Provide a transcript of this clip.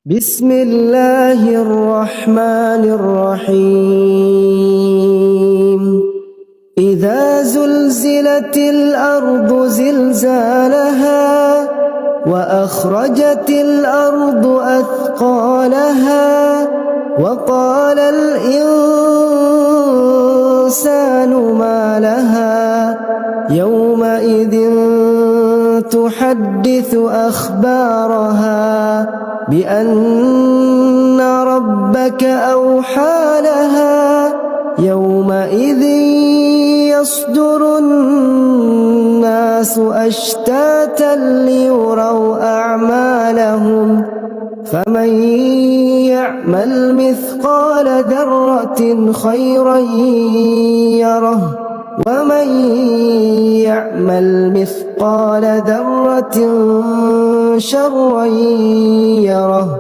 بسم الله الرحمن الرحيم إذا زلزلت الأرض زلزالها وأخرجت الأرض أثقالها وقال الإنسان ما لها يومئذ تحدث أخبارها بأن ربك أوحى لها يومئذ يصدر الناس أشتاتا ليروا أعمالهم فمن يعمل مثقال ذرة خيرا يره ومن يعمل مثقال ذرة شرا يره.